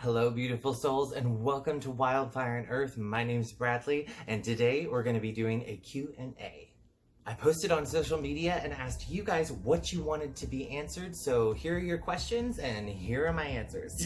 Hello, beautiful souls, and welcome to Wildfire Earth. My name's Bradley, and today we're going to be doing a Q&A. I posted on social media and asked you guys what you wanted to be answered, so here are your questions, and here are my answers.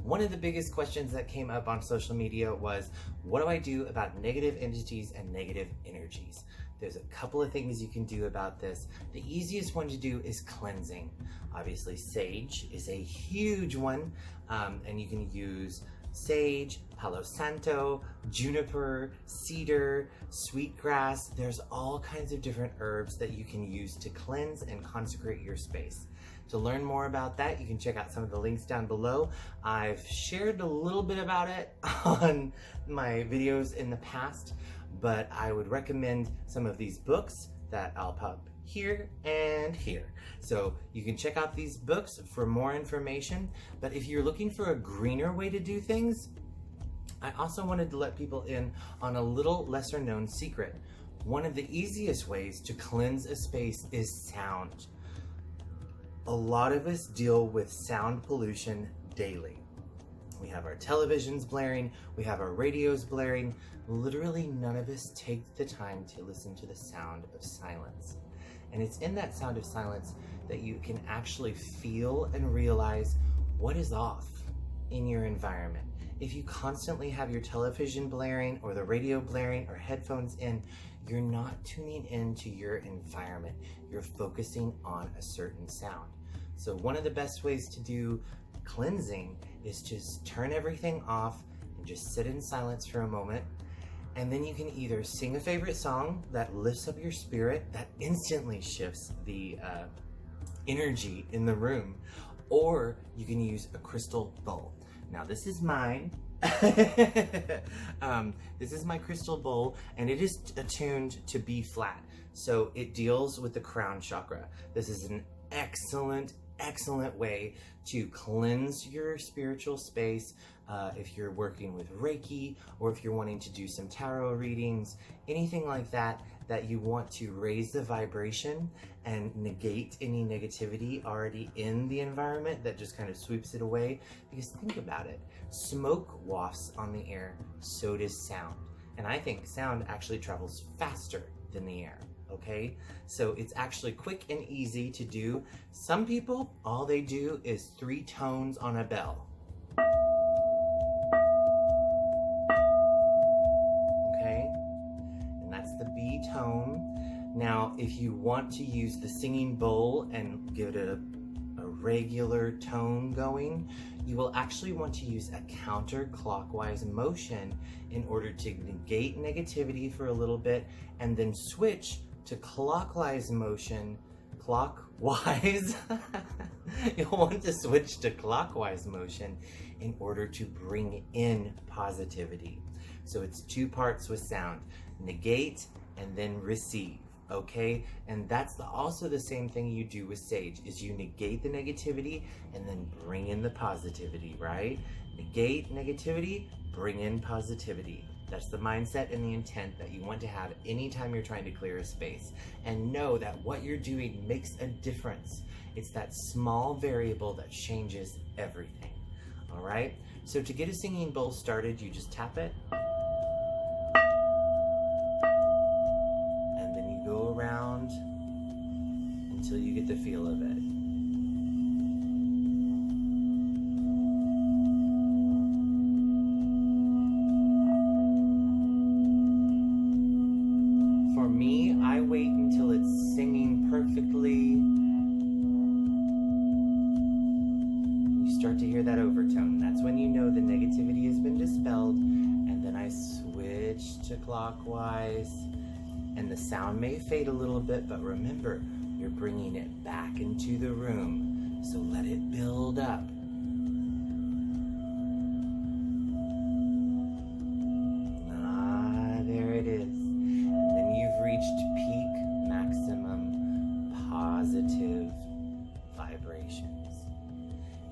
One of the biggest questions that came up on social media was, what do I do about negative entities and negative energies? There's a couple of things you can do about this. The easiest one to do is cleansing. Obviously, sage is a huge one, and you can use sage, palo santo, juniper, cedar, sweetgrass. There's all kinds of different herbs that you can use to cleanse and consecrate your space. To learn more about that, you can check out some of the links down below. I've shared a little bit about it on my videos in the past, but I would recommend some of these books that I'll pop here and here. So you can check out these books for more information, but if you're looking for a greener way to do things, I also wanted to let people in on a little lesser known secret. One of the easiest ways to cleanse a space is sound. A lot of us deal with sound pollution daily. We have our televisions blaring, we have our radios blaring. Literally none of us take the time to listen to the sound of silence. And it's in that sound of silence that you can actually feel and realize what is off in your environment. If you constantly have your television blaring or the radio blaring or headphones in, you're not tuning into your environment. You're focusing on a certain sound. So one of the best ways to do cleansing is just turn everything off and just sit in silence for a moment. And then you can either sing a favorite song that lifts up your spirit, that instantly shifts the energy in the room, or you can use a crystal bowl. Now this is mine. This is my crystal bowl, and it is attuned to B flat. So it deals with the crown chakra. This is an excellent way to cleanse your spiritual space. If you're working with Reiki, or if you're wanting to do some tarot readings, anything like that, that you want to raise the vibration and negate any negativity already in the environment that just kind of sweeps it away. Because think about it, smoke wafts on the air, so does sound. And I think sound actually travels faster than the air. Okay, so it's actually quick and easy to do. Some people, all they do is 3 tones on a bell. Okay, and that's the B tone. Now, if you want to use the singing bowl and give it a regular tone going, you will actually want to use a counterclockwise motion in order to negate negativity for a little bit, and then switch to clockwise motion. Clockwise. You'll want to switch to clockwise motion in order to bring in positivity. So it's 2 parts with sound: negate and then receive. Okay, and that's also the same thing you do with sage, is you negate the negativity and then bring in the positivity, right? Negate negativity, bring in positivity. That's the mindset and the intent that you want to have anytime you're trying to clear a space. And know that what you're doing makes a difference. It's that small variable that changes everything. All right, so to get a singing bowl started, you just tap it. Go around until you get the feel of it. For me, I wait until it's singing perfectly. You start to hear that overtone. That's when you know the negativity has been dispelled. And then I switch to clockwise. And the sound may fade a little bit, but remember, you're bringing it back into the room. So let it build up. There it is. And then you've reached peak maximum positive vibrations.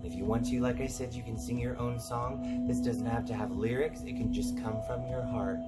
If you want to, like I said, you can sing your own song. This doesn't have to have lyrics. It can just come from your heart.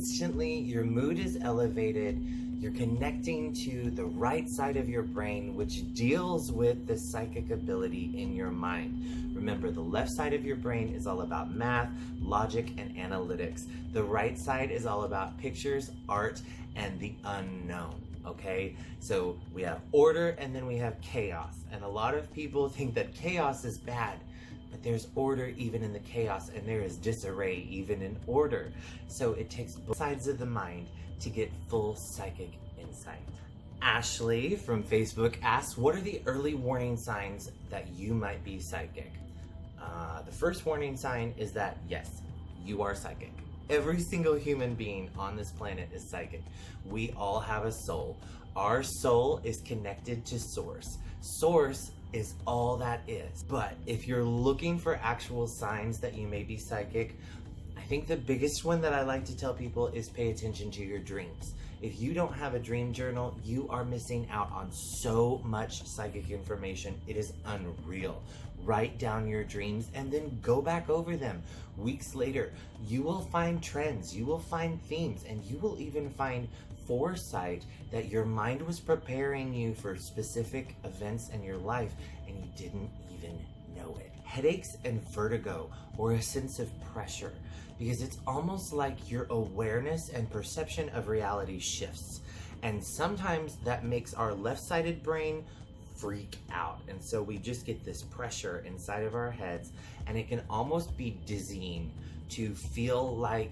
instantly your mood is elevated. You're connecting to the right side of your brain, which deals with the psychic ability in your mind. Remember, the left side of your brain is all about math, logic, and analytics. The right side is all about pictures, art, and the unknown. Okay, so we have order and then we have chaos, and a lot of people think that chaos is bad, but there's order even in the chaos, and there is disarray even in order. So it takes both sides of the mind to get full psychic insight. Ashley from Facebook asks, what are the early warning signs that you might be psychic? The first warning sign is that yes, you are psychic. Every single human being on this planet is psychic. We all have a soul. Our soul is connected to Source. Source is all that is. But if you're looking for actual signs that you may be psychic, I think the biggest one that I like to tell people is pay attention to your dreams. If you don't have a dream journal, you are missing out on so much psychic information. It is unreal. Write down your dreams and then go back over them. Weeks later, you will find trends, you will find themes, and you will even find foresight that your mind was preparing you for specific events in your life and you didn't even know it. Headaches and vertigo, or a sense of pressure, because it's almost like your awareness and perception of reality shifts. And sometimes that makes our left-sided brain freak out. And so we just get this pressure inside of our heads, and it can almost be dizzying to feel like,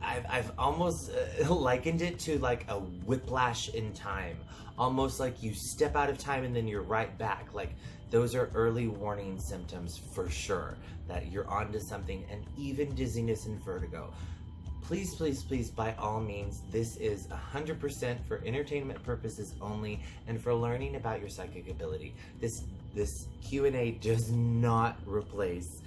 I've almost likened it to like a whiplash in time. Almost like you step out of time and then you're right back. Like, those are early warning symptoms for sure that you're onto something, and even dizziness and vertigo. Please, please, please, by all means, this is 100% for entertainment purposes only and for learning about your psychic ability. This Q&A does not replace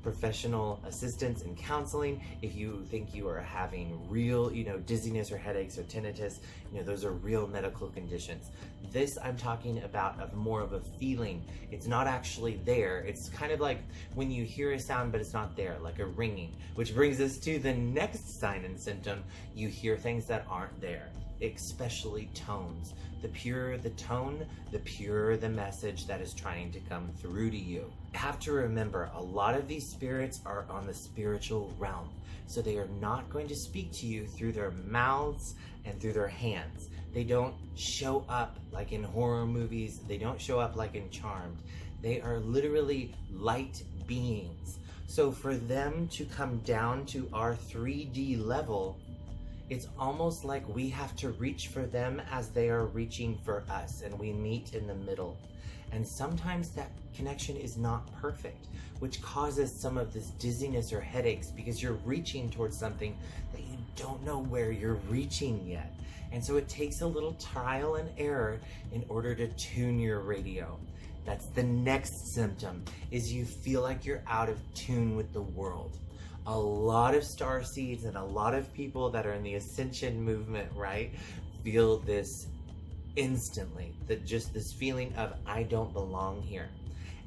professional assistance and counseling. If you think you are having real, dizziness or headaches or tinnitus, those are real medical conditions. This I'm talking about of more of a feeling. It's not actually there. It's kind of like when you hear a sound but it's not there, like a ringing, which brings us to the next sign and symptom. You hear things that aren't there, especially tones. The purer the tone, the purer the message that is trying to come through to you. You have to remember, a lot of these spirits are on the spiritual realm, so they are not going to speak to you through their mouths and through their hands. They don't show up like in horror movies. They don't show up like in Charmed. They are literally light beings. So for them to come down to our 3D level, it's almost like we have to reach for them as they are reaching for us, and we meet in the middle. And sometimes that connection is not perfect, which causes some of this dizziness or headaches because you're reaching towards something that you don't know where you're reaching yet. And so it takes a little trial and error in order to tune your radio. That's the next symptom, is you feel like you're out of tune with the world. A lot of starseeds and a lot of people that are in the Ascension movement, right, feel this instantly, that just this feeling of, I don't belong here.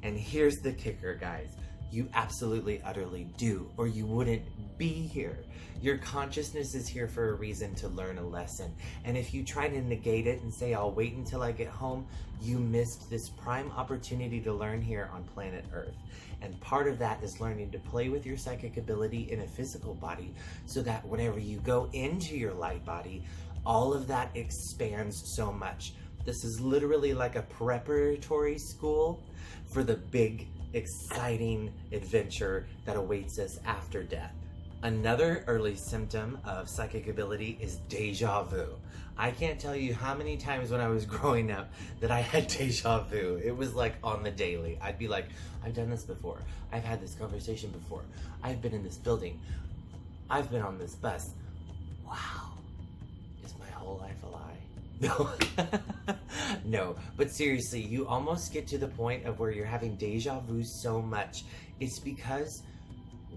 And here's the kicker, guys. You absolutely, utterly do, or you wouldn't be here. Your consciousness is here for a reason, to learn a lesson. And if you try to negate it and say, I'll wait until I get home, you missed this prime opportunity to learn here on planet Earth. And part of that is learning to play with your psychic ability in a physical body, so that whenever you go into your light body, all of that expands so much. This is literally like a preparatory school for the big, exciting adventure that awaits us after death. Another early symptom of psychic ability is deja vu. I can't tell you how many times when I was growing up that I had deja vu. It was like on the daily. I'd be like, I've done this before. I've had this conversation before. I've been in this building. I've been on this bus. Wow. Is my whole life a lie? No. No, but seriously, you almost get to the point of where you're having deja vu so much. It's because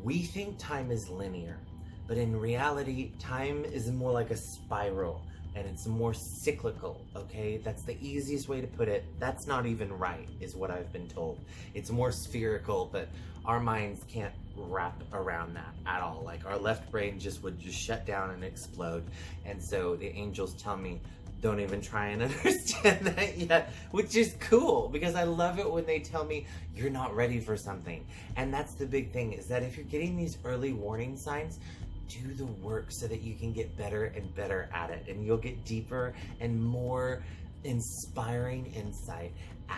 we think time is linear, but in reality, time is more like a spiral. and it's more cyclical, okay? That's the easiest way to put it. That's not even right, is what I've been told. It's more spherical, but our minds can't wrap around that at all. Like, our left brain would just shut down and explode. And so the angels tell me, don't even try and understand that yet, which is cool, because I love it when they tell me you're not ready for something. And that's the big thing, is that if you're getting these early warning signs, do the work so that you can get better and better at it, and you'll get deeper and more inspiring insight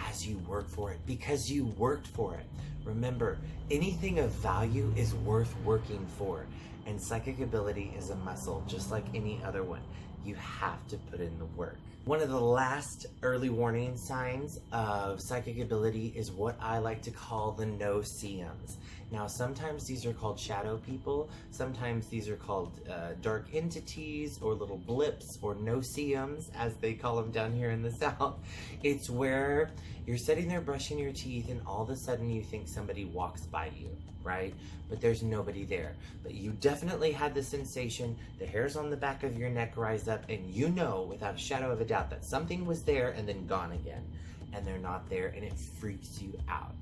as you work for it, because you worked for it. Remember, anything of value is worth working for, and psychic ability is a muscle just like any other one. You have to put in the work. One of the last early warning signs of psychic ability is what I like to call the no-see-ums. Now, sometimes these are called shadow people, sometimes these are called dark entities, or little blips, or no-see-ums, as they call them down here in the South. It's where you're sitting there brushing your teeth and all of a sudden you think somebody walks by you, right? But there's nobody there. But you definitely had the sensation, the hairs on the back of your neck rise up, and you know without a shadow of a doubt that something was there and then gone again. And they're not there, and it freaks you out.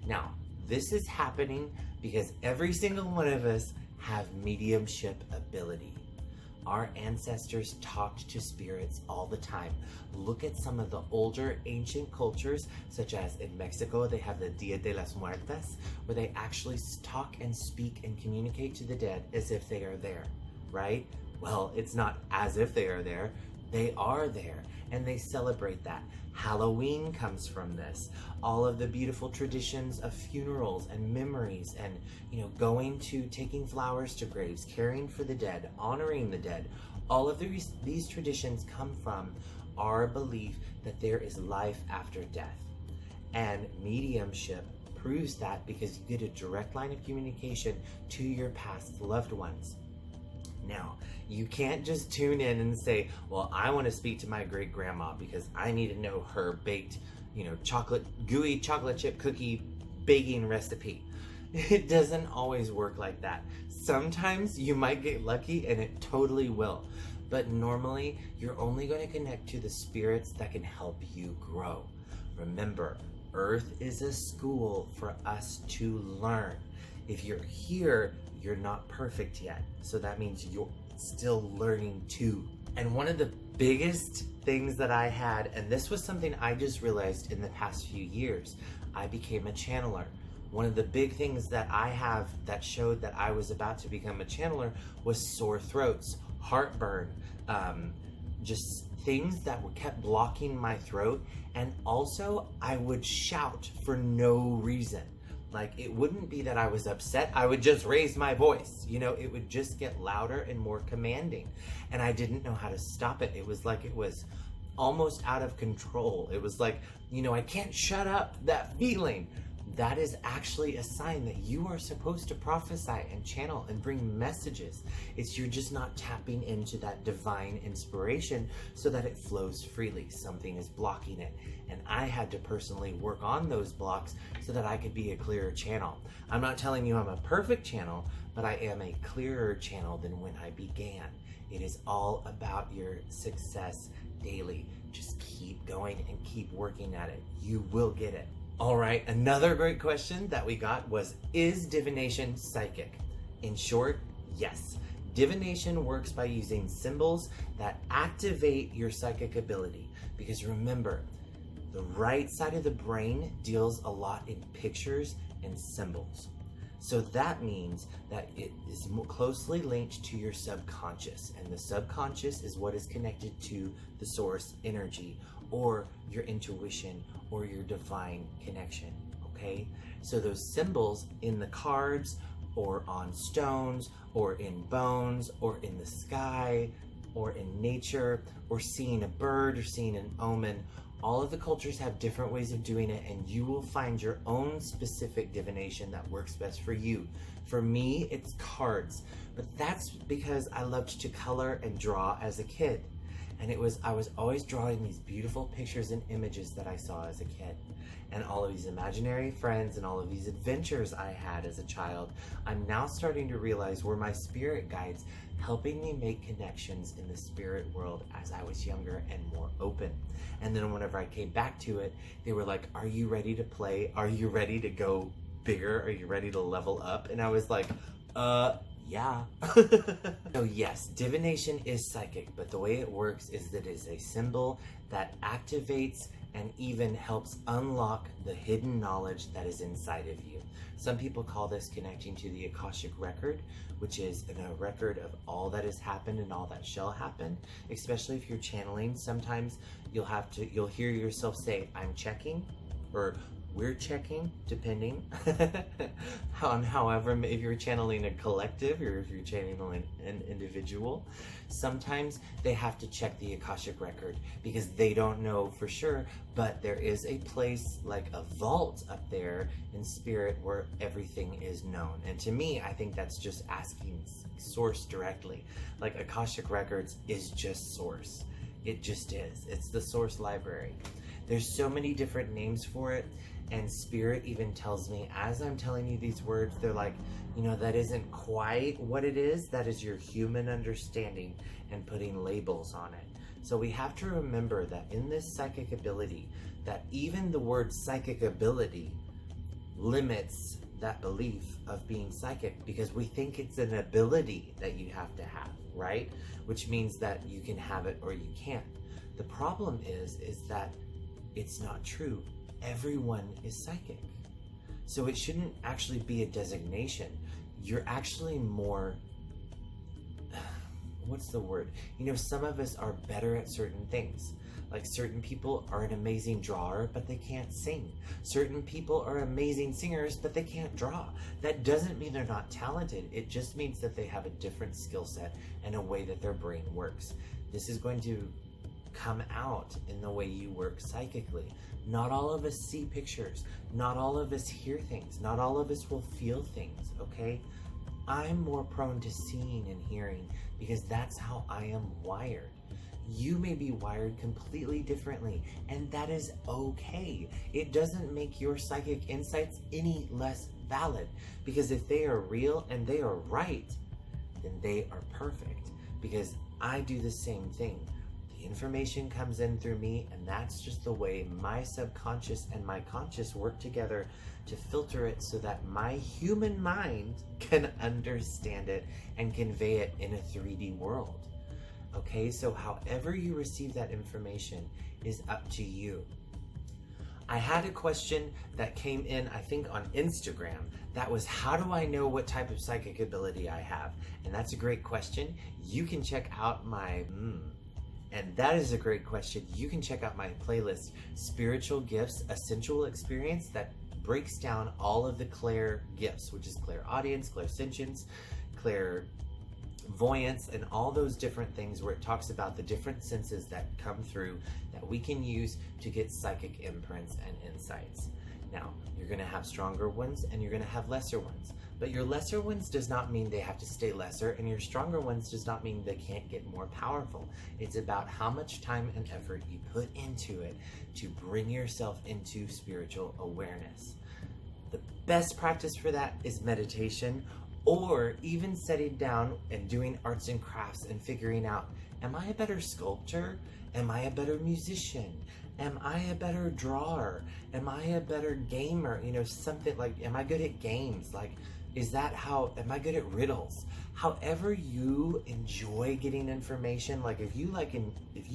Now, this is happening because every single one of us have mediumship ability. Our ancestors talked to spirits all the time. Look at some of the older ancient cultures, such as in Mexico, they have the Dia de las Muertas, where they actually talk and speak and communicate to the dead as if they are there, right? Well, it's not as if they are there. They are there, and they celebrate that. Halloween comes from this. All of the beautiful traditions of funerals and memories and, taking flowers to graves, caring for the dead, honoring the dead. All of these traditions come from our belief that there is life after death. And mediumship proves that, because you get a direct line of communication to your past loved ones. Now, you can't just tune in and say, well, I want to speak to my great grandma because I need to know her baked, gooey chocolate chip cookie baking recipe. It doesn't always work like that. Sometimes you might get lucky, and it totally will. But normally, you're only going to connect to the spirits that can help you grow. Remember, Earth is a school for us to learn. If you're here, you're not perfect yet. So that means you're still learning too. And one of the biggest things that I had, and this was something I just realized in the past few years, I became a channeler. One of the big things that I have that showed that I was about to become a channeler was sore throats, heartburn, just things that kept blocking my throat. And also, I would shout for no reason. Like, it wouldn't be that I was upset. I would just raise my voice. It would just get louder and more commanding. And I didn't know how to stop it. It was like it was almost out of control. It was like, I can't shut up that feeling. That is actually a sign that you are supposed to prophesy and channel and bring messages. You're just not tapping into that divine inspiration so that it flows freely. Something is blocking it. And I had to personally work on those blocks so that I could be a clearer channel. I'm not telling you I'm a perfect channel, but I am a clearer channel than when I began. It is all about your success daily. Just keep going and keep working at it. You will get it. All right, another great question that we got was, is divination psychic? In short, yes. Divination works by using symbols that activate your psychic ability. Because remember, the right side of the brain deals a lot in pictures and symbols. So that means that it is closely linked to your subconscious. And the subconscious is what is connected to the source energy, or your intuition, or your divine connection, okay? So those symbols in the cards, or on stones, or in bones, or in the sky, or in nature, or seeing a bird, or seeing an omen, all of the cultures have different ways of doing it, and you will find your own specific divination that works best for you. For me, it's cards, but that's because I loved to color and draw as a kid. And I was always drawing these beautiful pictures and images that I saw as a kid. And all of these imaginary friends and all of these adventures I had as a child, I'm now starting to realize were my spirit guides helping me make connections in the spirit world as I was younger and more open. And then whenever I came back to it, they were like, are you ready to play? Are you ready to go bigger? Are you ready to level up? And I was like, yeah. So yes, divination is psychic, but the way it works is that it is a symbol that activates and even helps unlock the hidden knowledge that is inside of you. Some people call this connecting to the Akashic Record, which is a record of all that has happened and all that shall happen. Especially if you're channeling, sometimes you'll hear yourself say, I'm checking, or we're checking, depending on however, if you're channeling a collective or if you're channeling an individual. Sometimes they have to check the Akashic Record because they don't know for sure, but there is a place like a vault up there in spirit where everything is known. And to me, I think that's just asking source directly. Like Akashic Records is just source. It just is. It's the source library. There's so many different names for it, and spirit even tells me as I'm telling you these words, they're like, you know, that isn't quite what it is. That is your human understanding and putting labels on it. So we have to remember that in this psychic ability, that even the word psychic ability limits that belief of being psychic, because we think it's an ability that you have to have, right? Which means that you can have it or you can't. The problem is that it's not true. Everyone is psychic. So it shouldn't actually be a designation. You're actually more, what's the word? You know, some of us are better at certain things. Like certain people are an amazing drawer, but they can't sing. Certain people are amazing singers, but they can't draw. That doesn't mean they're not talented. It just means that they have a different skill set and a way that their brain works. This is going to come out in the way you work psychically. Not all of us see pictures. Not all of us hear things. Not all of us will feel things, okay? I'm more prone to seeing and hearing because that's how I am wired. You may be wired completely differently, and that is okay. It doesn't make your psychic insights any less valid, because if they are real and they are right, then they are perfect, because I do the same thing. Information comes in through me, and that's just the way my subconscious and my conscious work together to filter it so that my human mind can understand it and convey it in a 3D world. Okay, so however you receive that information is up to you. I had a question that came in, I think on Instagram, that was, how do I know what type of psychic ability I have? And that's a great question. You can check out my and that is a great question. You can check out my playlist, Spiritual Gifts, A Sensual Experience, that breaks down all of the clair gifts, which is clairaudience, clairsentience, clairvoyance, and all those different things where it talks about the different senses that come through that we can use to get psychic imprints and insights. Now, you're going to have stronger ones and you're going to have lesser ones. But your lesser ones does not mean they have to stay lesser, and your stronger ones does not mean they can't get more powerful. It's about how much time and effort you put into it to bring yourself into spiritual awareness. The best practice for that is meditation, or even sitting down and doing arts and crafts and figuring out, am I a better sculptor? Am I a better musician? Am I a better drawer? Am I a better gamer? You know, something like, am I good at games? Like, am I good at riddles? However you enjoy getting information, like if you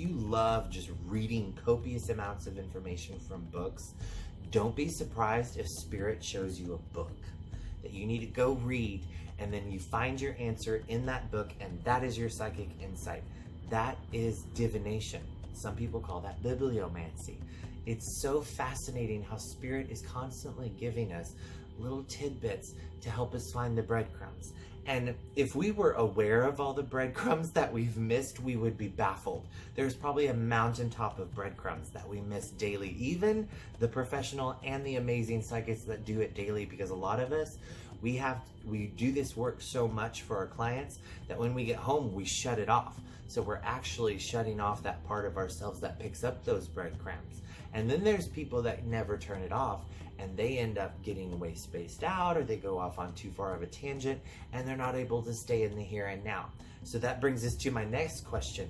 love just reading copious amounts of information from books, don't be surprised if spirit shows you a book that you need to go read, and then you find your answer in that book, and that is your psychic insight. That is divination. Some people call that bibliomancy. It's so fascinating how Spirit is constantly giving us little tidbits to help us find the breadcrumbs. And if we were aware of all the breadcrumbs that we've missed, we would be baffled. There's probably a mountaintop of breadcrumbs that we miss daily, even the professional and the amazing psychics that do it daily, because a lot of us, we do this work so much for our clients that when we get home, we shut it off. So we're actually shutting off that part of ourselves that picks up those breadcrumbs. And then there's people that never turn it off, and they end up getting way spaced out, or they go off on too far of a tangent, and they're not able to stay in the here and now. So that brings us to my next question.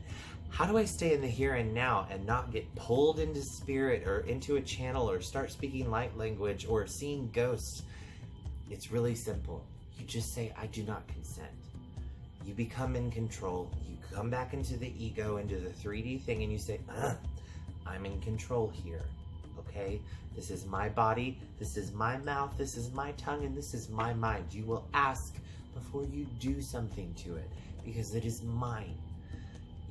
How do I stay in the here and now and not get pulled into spirit or into a channel or start speaking light language or seeing ghosts? It's really simple. You just say, I do not consent. You become in control. You come back into the ego, into the 3D thing, and you say, I'm in control here. Okay? This is my body, this is my mouth, this is my tongue, and this is my mind. You will ask before you do something to it, because it is mine.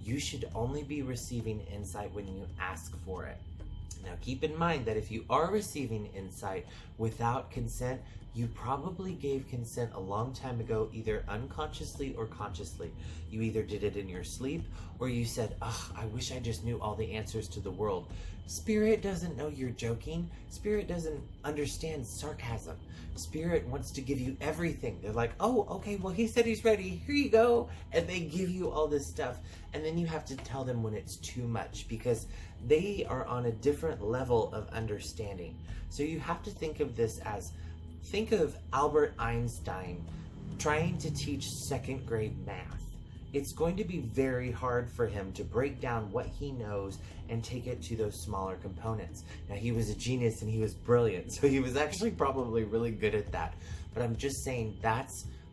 You should only be receiving insight when you ask for it. Now keep in mind that if you are receiving insight without consent, you probably gave consent a long time ago, either unconsciously or consciously. You either did it in your sleep, or you said, I wish I just knew all the answers to the world. Spirit doesn't know you're joking. Spirit doesn't understand sarcasm. Spirit wants to give you everything. They're like, oh, okay, well, he said he's ready. Here you go. And they give you all this stuff. And then you have to tell them when it's too much, because they are on a different level of understanding. So you have to think of this as, think of Albert Einstein trying to teach second grade math. It's going to be very hard for him to break down what he knows and take it to those smaller components. Now, he was a genius and he was brilliant, so he was actually probably really good at that. But I'm just saying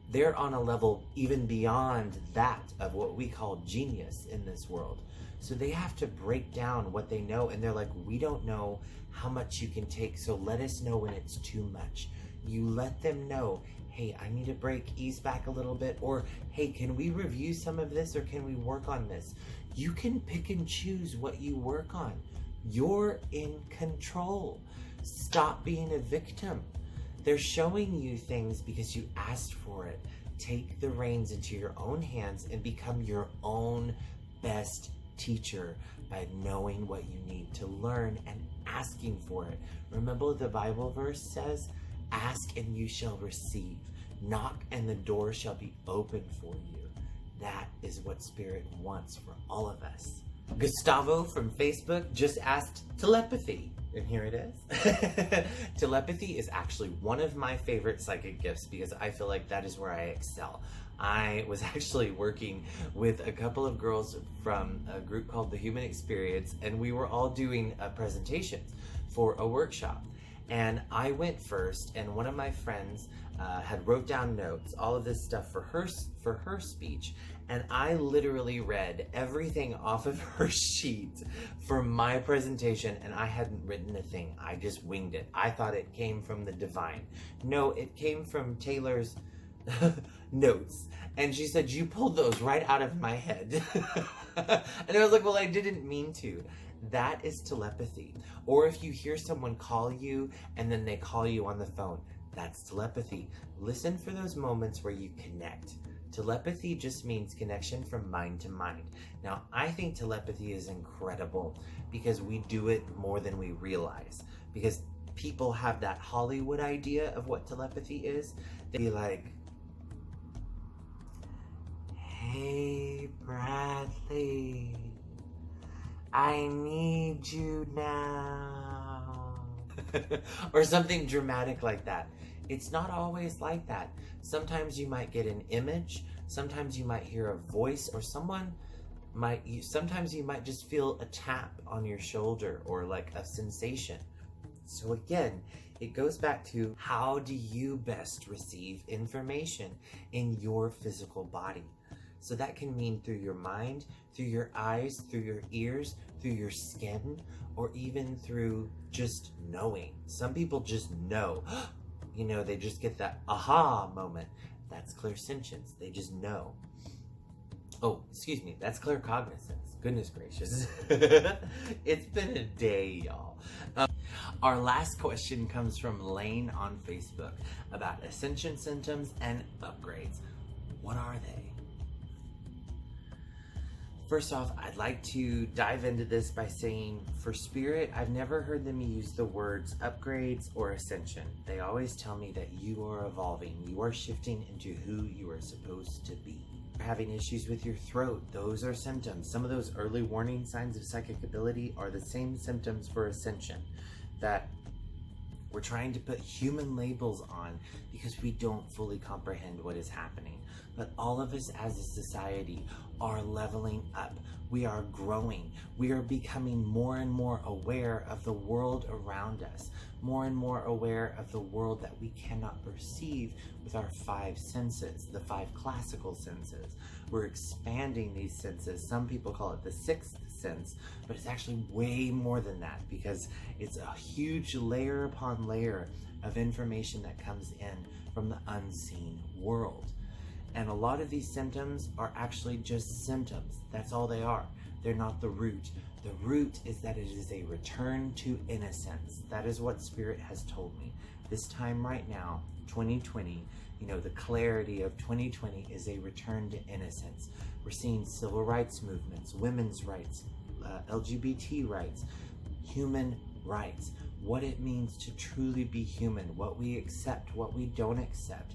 they're on a level even beyond that of what we call genius in this world. So they have to break down what they know, and they're like, we don't know how much you can take, so let us know when it's too much. You let them know, hey, I need a break, ease back a little bit, or hey, can we review some of this, or can we work on this? You can pick and choose what you work on. You're in control. Stop being a victim. They're showing you things because you asked for it. Take the reins into your own hands and become your own best teacher by knowing what you need to learn and asking for it. Remember, the Bible verse says, ask and you shall receive. Knock and the door shall be open for you. That is what Spirit wants for all of us. Gustavo from Facebook just asked telepathy. And here it is. Telepathy is actually one of my favorite psychic gifts because I feel like that is where I excel. I was actually working with a couple of girls from a group called The Human Experience, and we were all doing presentations for a workshop. And I went first, and one of my friends had wrote down notes, all of this stuff for her speech, and I literally read everything off of her sheet for my presentation, and I hadn't written a thing. I just winged it. I thought it came from the divine. No, it came from Taylor's notes. And she said, you pulled those right out of my head. And I was like, well, I didn't mean to. That is telepathy. Or if you hear someone call you and then they call you on the phone, that's telepathy. Listen for those moments where you connect. Telepathy just means connection from mind to mind. Now, I think telepathy is incredible because we do it more than we realize. Because people have that Hollywood idea of what telepathy is. They'd be like, hey, Bradley, I need you now. Or something dramatic like that. It's not always like that. Sometimes you might get an image, sometimes you might hear a voice, or sometimes you might just feel a tap on your shoulder or like a sensation. So again, it goes back to, how do you best receive information in your physical body? So that can mean through your mind, through your eyes, through your ears, through your skin, or even through just knowing. Some people just know. You know, they just get that aha moment. That's clairsentience. They just know. Oh, excuse me. That's claircognizance. Goodness gracious. It's been a day, y'all. Our last question comes from Lane on Facebook about Ascension symptoms and upgrades. What are they? First off, I'd like to dive into this by saying, for Spirit, I've never heard them use the words upgrades or ascension. They always tell me that you are evolving, you are shifting into who you are supposed to be. Having issues with your throat, those are symptoms. Some of those early warning signs of psychic ability are the same symptoms for ascension, that we're trying to put human labels on because we don't fully comprehend what is happening. But all of us as a society are leveling up. We are growing. We are becoming more and more aware of the world around us, more and more aware of the world that we cannot perceive with our five senses, the five classical senses. We're expanding these senses. Some people call it the sixth sense, but it's actually way more than that because it's a huge layer upon layer of information that comes in from the unseen world. And a lot of these symptoms are actually just symptoms. That's all they are. They're not the root. The root is that it is a return to innocence. That is what Spirit has told me. This time right now, 2020, the clarity of 2020 is a return to innocence. We're seeing civil rights movements, women's rights, LGBT rights, human rights, what it means to truly be human, what we accept, what we don't accept.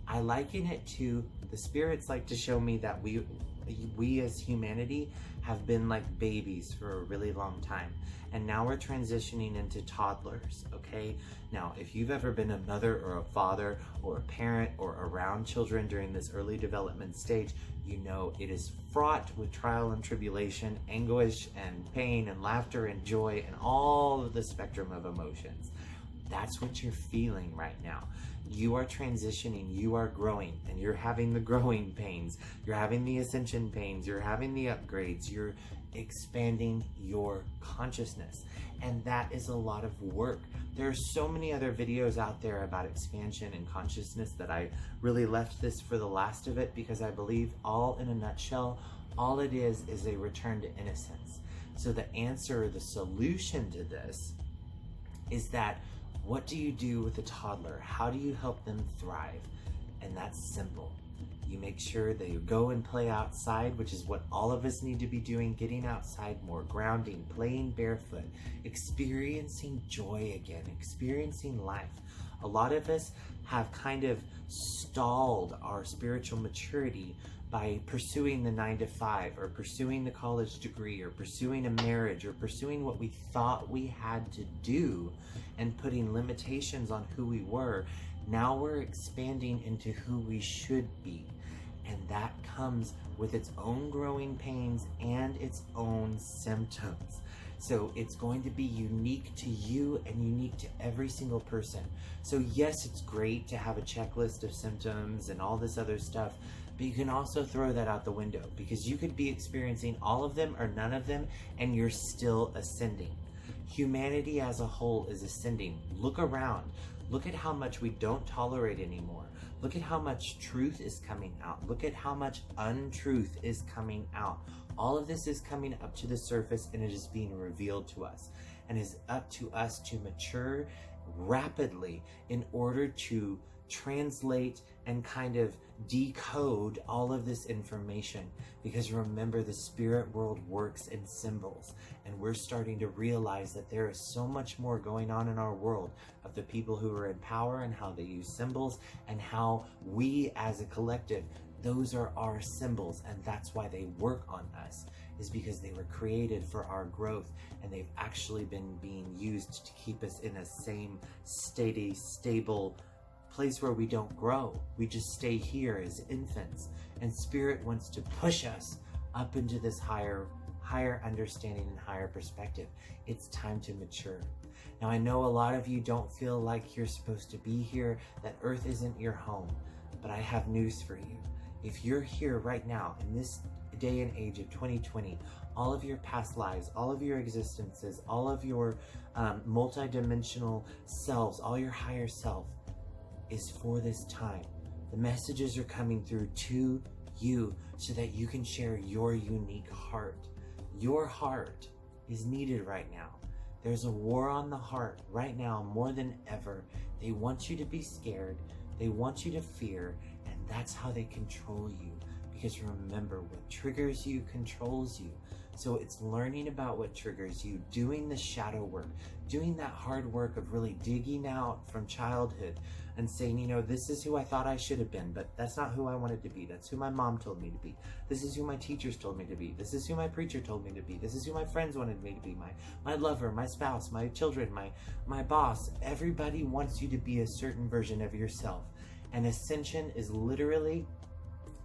I liken it to, the spirits like to show me that we as humanity have been like babies for a really long time. And now we're transitioning into toddlers, okay? Now, if you've ever been a mother or a father or a parent or around children during this early development stage, you know it is fraught with trial and tribulation, anguish and pain and laughter and joy and all of the spectrum of emotions. That's what you're feeling right now. You are transitioning, you are growing, and you're having the growing pains. You're having the ascension pains, you're having the upgrades, you're expanding your consciousness. And that is a lot of work. There are so many other videos out there about expansion and consciousness that I really left this for the last of it because I believe all in a nutshell, all it is a return to innocence. So the answer, the solution to this is that what do you do with a toddler? How do you help them thrive? And that's simple. You make sure that you go and play outside, which is what all of us need to be doing, getting outside more, grounding, playing barefoot, experiencing joy again, experiencing life. A lot of us have kind of stalled our spiritual maturity by pursuing the 9-to-5 or pursuing the college degree or pursuing a marriage or pursuing what we thought we had to do and putting limitations on who we were. Now we're expanding into who we should be. And that comes with its own growing pains and its own symptoms. So it's going to be unique to you and unique to every single person. So yes, it's great to have a checklist of symptoms and all this other stuff, but you can also throw that out the window because you could be experiencing all of them or none of them and you're still ascending. Humanity as a whole is ascending. Look around. Look at how much we don't tolerate anymore. Look at how much truth is coming out. Look at how much untruth is coming out. All of this is coming up to the surface and it is being revealed to us. And it is up to us to mature rapidly in order to translate and kind of decode all of this information. Because remember, the spirit world works in symbols. And we're starting to realize that there is so much more going on in our world of the people who are in power and how they use symbols and how we as a collective, those are our symbols, and that's why they work on us, is because they were created for our growth and they've actually been being used to keep us in a same steady, stable place where we don't grow. We just stay here as infants, and spirit wants to push us up into this higher understanding and higher perspective. It's time to mature. Now, I know a lot of you don't feel like you're supposed to be here, that Earth isn't your home, but I have news for you. If you're here right now in this day and age of 2020, all of your past lives, all of your existences, all of your multidimensional selves, all your higher self is for this time. The messages are coming through to you so that you can share your unique heart. Your heart is needed right now. There's a war on the heart right now more than ever. They want you to be scared. They want you to fear, and that's how they control you. Because remember, what triggers you controls you. So it's learning about what triggers you, doing the shadow work, doing that hard work of really digging out from childhood and saying, you know, this is who I thought I should have been, but that's not who I wanted to be. That's who my mom told me to be. This is who my teachers told me to be. This is who my preacher told me to be. This is who my friends wanted me to be. My lover, my spouse, my children, my boss. Everybody wants you to be a certain version of yourself. And Ascension is literally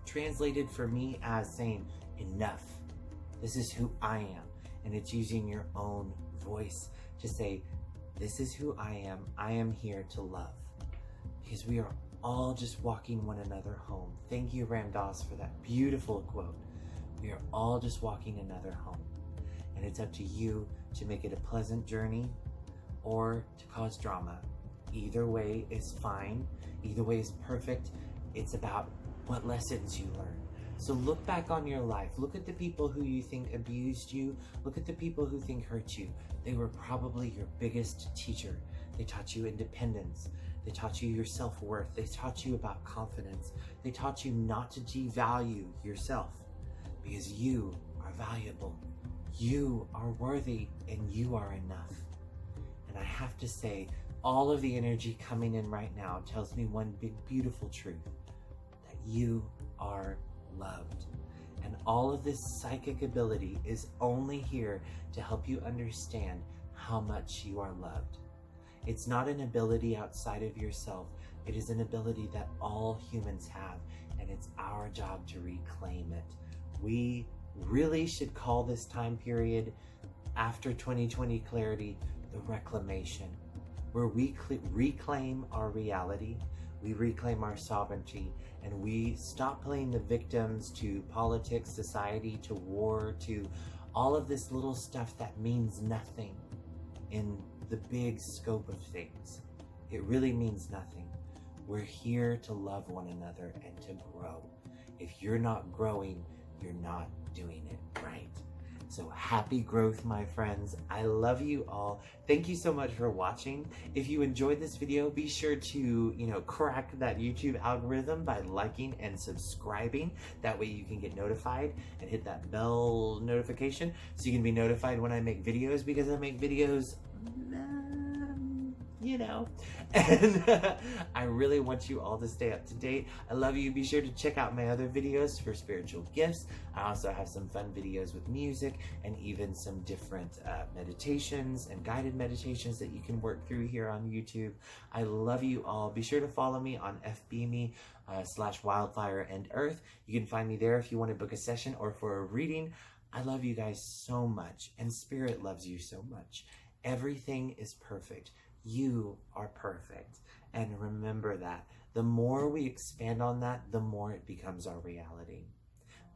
translated for me as saying, enough. This is who I am. And it's using your own voice to say, this is who I am. I am here to love. Because we are all just walking one another home. Thank you, Ram Dass, for that beautiful quote. We are all just walking another home. And it's up to you to make it a pleasant journey or to cause drama. Either way is fine. Either way is perfect. It's about what lessons you learn. So look back on your life. Look at the people who you think abused you. Look at the people who think hurt you. They were probably your biggest teacher. They taught you independence. They taught you your self-worth. They taught you about confidence. They taught you not to devalue yourself because you are valuable. You are worthy and you are enough. And I have to say, all of the energy coming in right now tells me one big, beautiful truth, that you are loved. And all of this psychic ability is only here to help you understand how much you are loved. It's not an ability outside of yourself. It is an ability that all humans have, and it's our job to reclaim it. We really should call this time period after 2020 clarity the reclamation, where we reclaim our reality, we reclaim our sovereignty, and we stop playing the victims to politics, society, to war, to all of this little stuff that means nothing in the big scope of things. It really means nothing. We're here to love one another and to grow. If you're not growing, you're not doing it right. So happy growth, my friends. I love you all. Thank you so much for watching. If you enjoyed this video, be sure to, crack that YouTube algorithm by liking and subscribing. That way you can get notified and hit that bell notification so you can be notified when I make videos, because I make videos, and I really want you all to stay up to date. I love you. Be sure to check out my other videos for spiritual gifts. I also have some fun videos with music and even some different meditations and guided meditations that you can work through here on YouTube. I love you all. Be sure to follow me on FBme /Wildfire and Earth. You can find me there if you want to book a session or for a reading. I love you guys so much, and Spirit loves you so much. Everything is perfect. You are perfect. And remember that. The more we expand on that, the more it becomes our reality.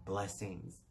Blessings.